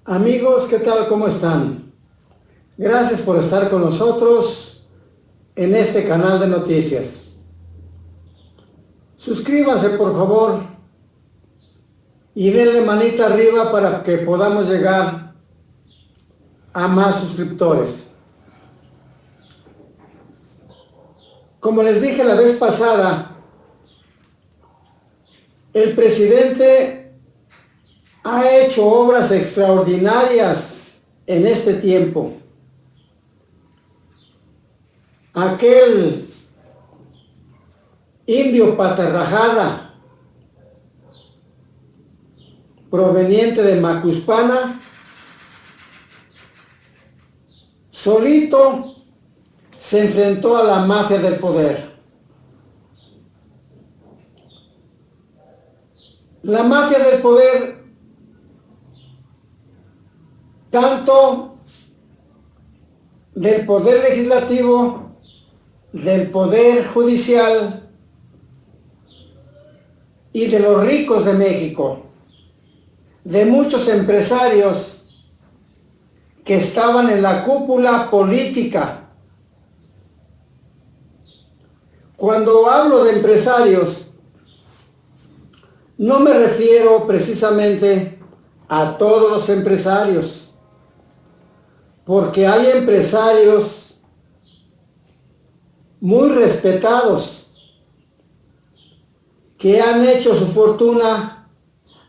Amigos, ¿qué tal? ¿Cómo están? Gracias por estar con nosotros en este canal de noticias. Suscríbanse, por favor, y denle manita arriba para que podamos llegar a más suscriptores. Como les dije la vez pasada, el presidente ha hecho obras extraordinarias en este tiempo. Aquel indio Patarrajada, proveniente de Macuspana, solito se enfrentó a la mafia del poder. La mafia del poder, tanto del poder legislativo, del poder judicial y de los ricos de México, de muchos empresarios que estaban en la cúpula política. Cuando hablo de empresarios, no me refiero precisamente a todos los empresarios, porque hay empresarios muy respetados que han hecho su fortuna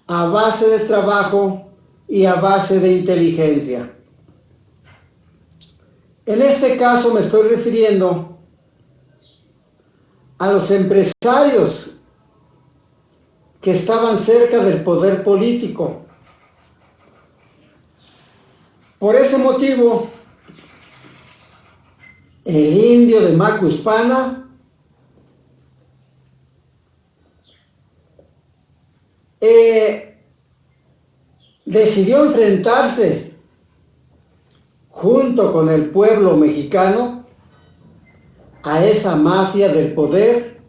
a base de trabajo y a base de inteligencia. En este caso me estoy refiriendo a los empresarios que estaban cerca del poder político. Por ese motivo, el indio de Macuspana decidió enfrentarse junto con el pueblo mexicano a esa mafia del poder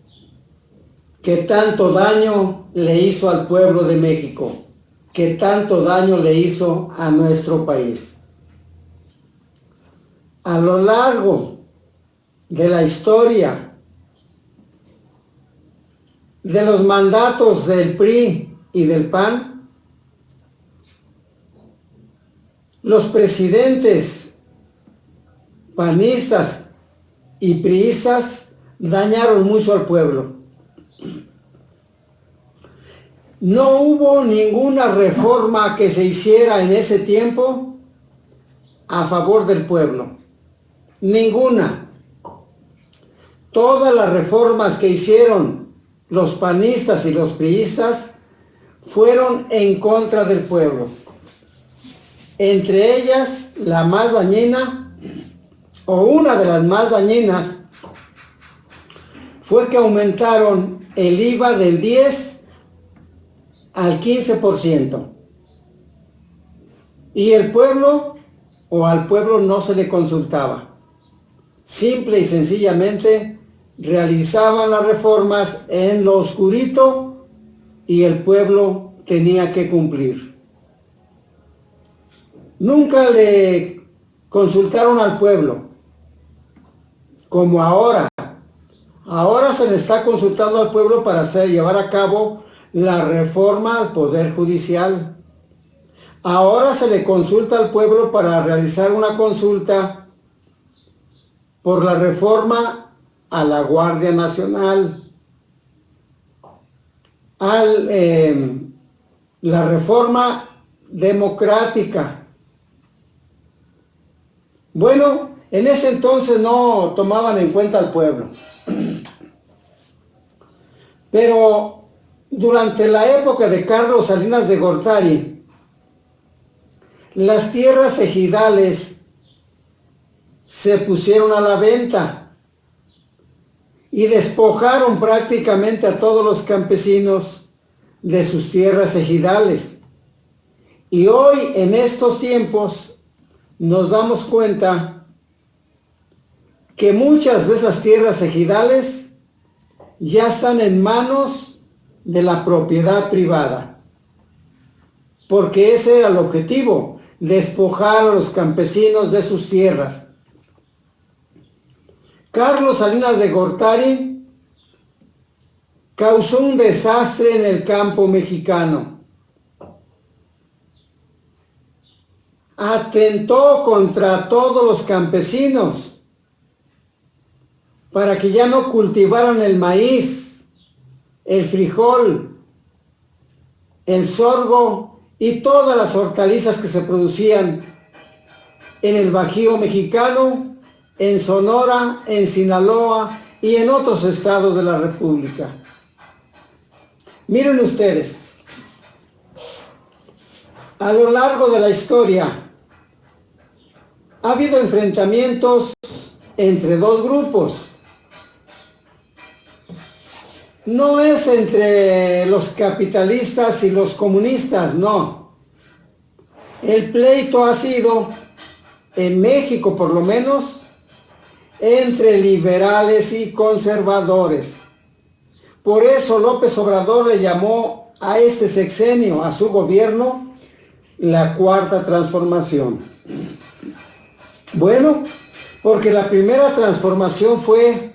que tanto daño le hizo al pueblo de México, que tanto daño le hizo a nuestro país. A lo largo de la historia de los mandatos del PRI y del PAN, los presidentes panistas y priistas dañaron mucho al pueblo. No hubo ninguna reforma que se hiciera en ese tiempo a favor del pueblo. Ninguna. Todas las reformas que hicieron los panistas y los priistas fueron en contra del pueblo. Entre ellas, la más dañina, o una de las más dañinas, fue que aumentaron el IVA del 10 al 15%. Y el pueblo, o al pueblo no se le consultaba. Simple y sencillamente realizaban las reformas en lo oscurito y el pueblo tenía que cumplir. Nunca le consultaron al pueblo, como ahora. Ahora se le está consultando al pueblo para llevar a cabo la reforma al Poder Judicial. Ahora se le consulta al pueblo para realizar una consulta por la reforma a la Guardia Nacional, la reforma democrática. Bueno, en ese entonces no tomaban en cuenta al pueblo. Pero durante la época de Carlos Salinas de Gortari, las tierras ejidales se pusieron a la venta y despojaron prácticamente a todos los campesinos de sus tierras ejidales. Y hoy, en estos tiempos, nos damos cuenta que muchas de esas tierras ejidales ya están en manos de la propiedad privada, porque ese era el objetivo, despojar a los campesinos de sus tierras. Carlos Salinas de Gortari causó un desastre en el campo mexicano. Atentó contra todos los campesinos para que ya no cultivaran el maíz, el frijol, el sorgo y todas las hortalizas que se producían en el Bajío mexicano, en Sonora, en Sinaloa y en otros estados de la República. Miren ustedes, a lo largo de la historia ha habido enfrentamientos entre dos grupos. No es entre los capitalistas y los comunistas, no. El pleito ha sido, en México por lo menos, entre liberales y conservadores. Por eso López Obrador le llamó a este sexenio, a su gobierno, la Cuarta Transformación. Bueno, porque la primera transformación fue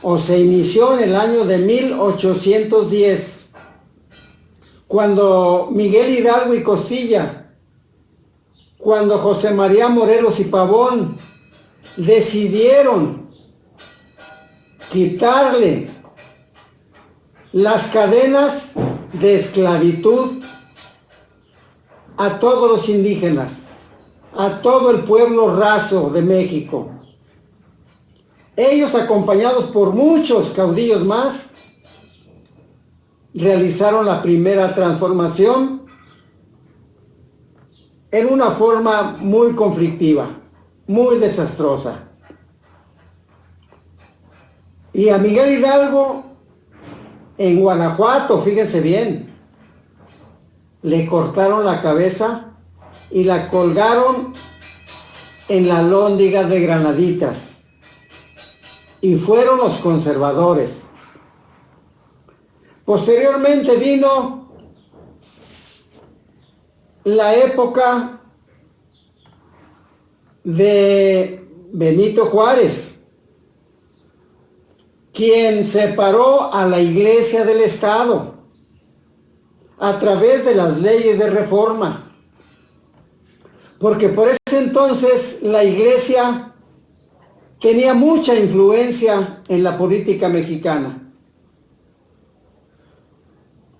o se inició en el año de 1810, cuando Miguel Hidalgo y Costilla, cuando José María Morelos y Pavón decidieron quitarle las cadenas de esclavitud a todos los indígenas, a todo el pueblo raso de México. Ellos, acompañados por muchos caudillos más, realizaron la primera transformación en una forma muy conflictiva, muy desastrosa. Y a Miguel Hidalgo, en Guanajuato, fíjense bien, le cortaron la cabeza y la colgaron en la Alhóndiga de Granaditas. Y fueron los conservadores. Posteriormente vino la época de Benito Juárez, quien separó a la Iglesia del Estado a través de las leyes de reforma, porque por ese entonces la Iglesia tenía mucha influencia en la política mexicana.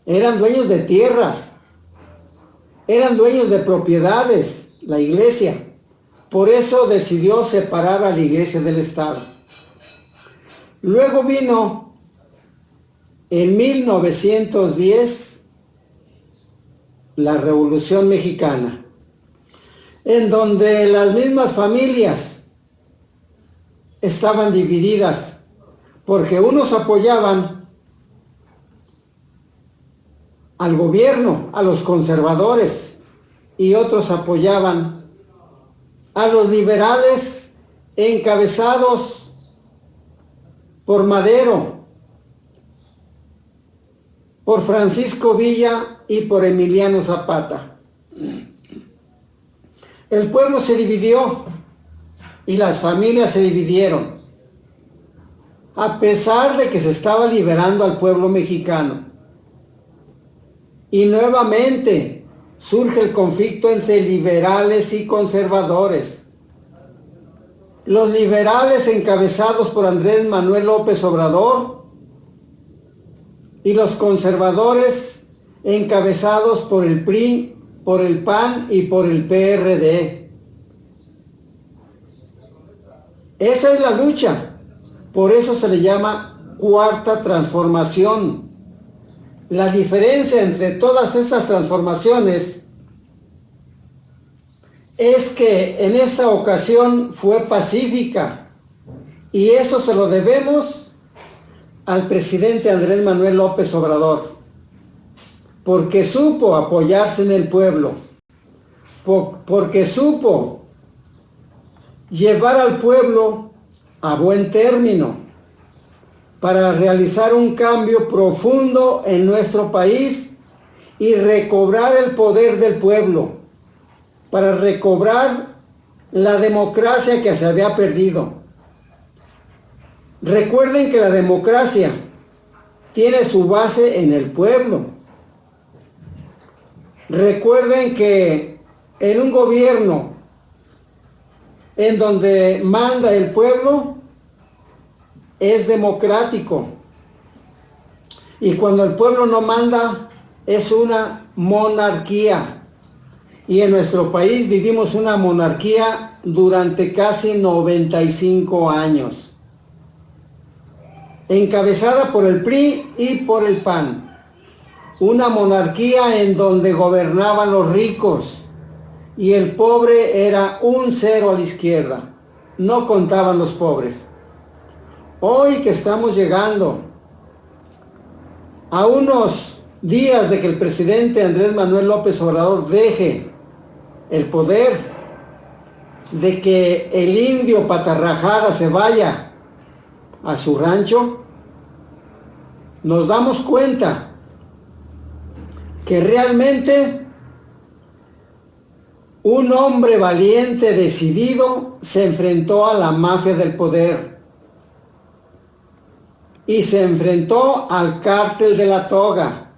Eran dueños de tierras, eran dueños de propiedades, la Iglesia. Por eso decidió separar a la Iglesia del Estado. Luego vino, en 1910, la Revolución Mexicana, en donde las mismas familias estaban divididas, porque unos apoyaban al gobierno, a los conservadores, y otros apoyaban a los liberales encabezados por Madero, por Francisco Villa y por Emiliano Zapata. El pueblo se dividió y las familias se dividieron, a pesar de que se estaba liberando al pueblo mexicano. Y nuevamente surge el conflicto entre liberales y conservadores. Los liberales, encabezados por Andrés Manuel López Obrador, y los conservadores, encabezados por el PRI, por el PAN y por el PRD. Esa es la lucha, por eso se le llama Cuarta Transformación. La diferencia entre todas esas transformaciones es que en esta ocasión fue pacífica, y eso se lo debemos al presidente Andrés Manuel López Obrador, porque supo apoyarse en el pueblo, porque supo llevar al pueblo a buen término para realizar un cambio profundo en nuestro país y recobrar el poder del pueblo. para recobrar la democracia que se había perdido. Recuerden que la democracia tiene su base en el pueblo. Recuerden que en un gobierno en donde manda el pueblo es democrático. Y cuando el pueblo no manda es una monarquía. Y en nuestro país vivimos una monarquía durante casi 95 años. Encabezada por el PRI y por el PAN. Una monarquía en donde gobernaban los ricos y el pobre era un cero a la izquierda. No contaban los pobres. Hoy que estamos llegando a unos días de que el presidente Andrés Manuel López Obrador deje el poder, de que el indio Patarrajada se vaya a su rancho, nos damos cuenta que realmente un hombre valiente, decidido, se enfrentó a la mafia del poder y se enfrentó al cártel de la toga.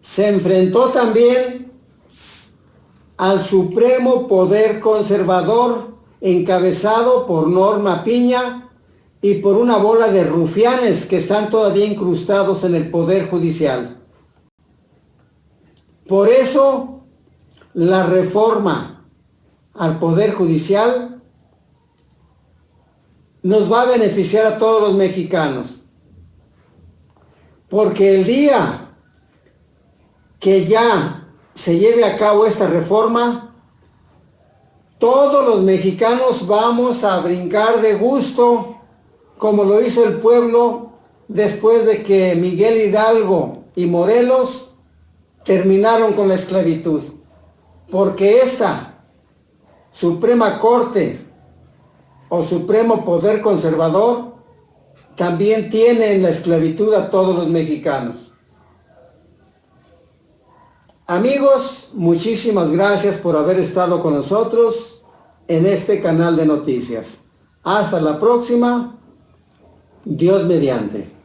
Se enfrentó también al supremo poder conservador encabezado por Norma Piña y por una bola de rufianes que están todavía incrustados en el poder judicial. Por eso, la reforma al poder judicial nos va a beneficiar a todos los mexicanos. Porque el día que ya se lleve a cabo esta reforma, todos los mexicanos vamos a brincar de gusto, como lo hizo el pueblo después de que Miguel Hidalgo y Morelos terminaron con la esclavitud. Porque esta Suprema Corte o Supremo Poder Conservador también tiene en la esclavitud a todos los mexicanos. Amigos, muchísimas gracias por haber estado con nosotros en este canal de noticias. Hasta la próxima, Dios mediante.